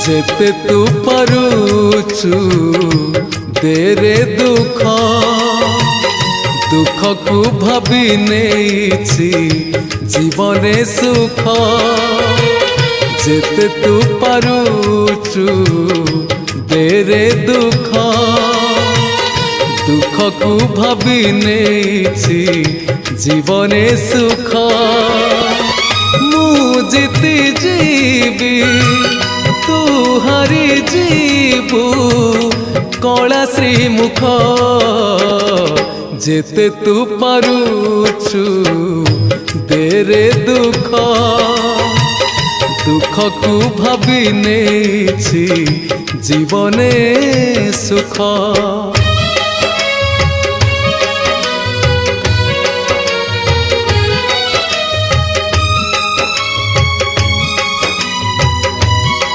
जेते तू पारुचु देरे दुख दुख को भाभी नेछि जीवने सुख जेते तू पारुचु देरे दुख दुख को भाभी नेछि जीवने सुख मु जीती जीवी तू हरी जीवु कला श्रीमुख जेते तू पारुचु देरे दुख दुख को भाभी नेछि जीवने सुख।